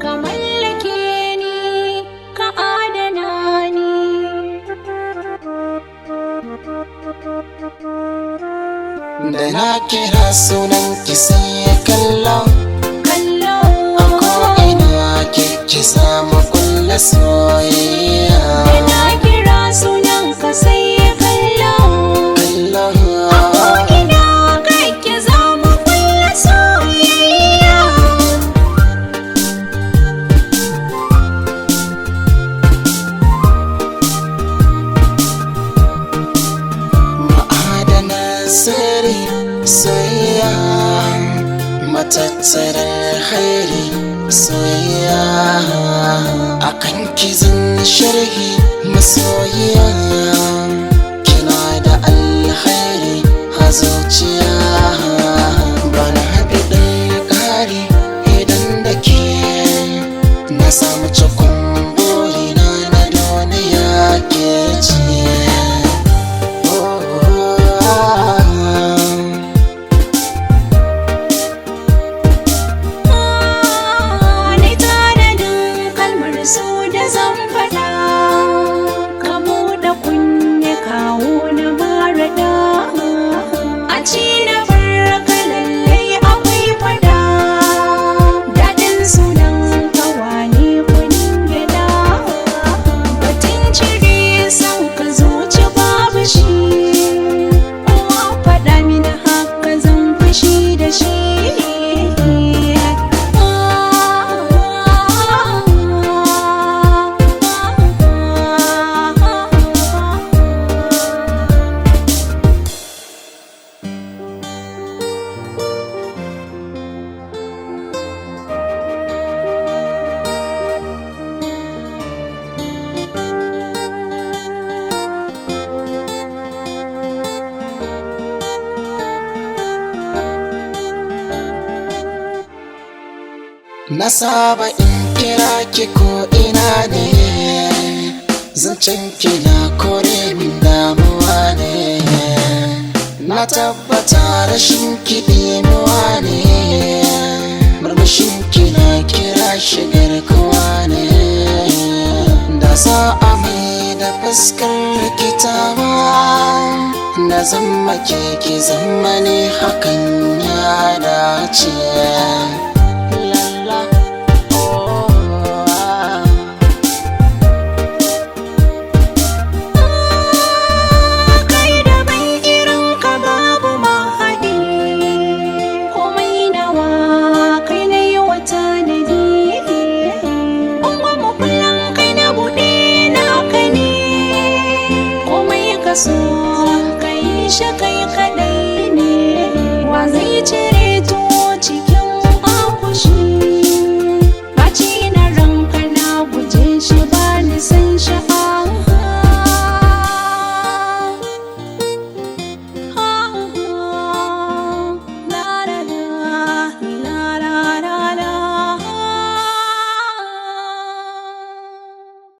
Ka mallake ni, ka adana ni. Da na kira sunan ki sai ya kallo, a ko'ina ki samu kulla soyayya. Da na kira sunan ka sai ya kallo, a ko'ina kake za mu kulla soyayya. Ma'adana sirri soyayya, matattarar hairi soyayya, akan kizin sharhi masoyiya. Kina da alhairi a zuciya, bana haɗin ƙari idan da ke na samu cikon burina na duniya ke ce. Ni tanadin kalmar so da zan faɗa, ka buɗe kunne kawo na maraɗa. A ci na barka lallai akwai fada, daɗin sunan kawane kunin gyaɗa. Batun cire son ka zuci babu shi, kowa faɗa mini haka zan fushi da shi. Na saba in kira ki ko ina ne, zancen ki na kore min damuwa ne. Na tabbata rashin ki ɗimuwa ne, murmushin ki na kira shi garkuwa ne. Da za a mai da fuskar rikitawa, na zama ke ki zama ne, hakan ya dace.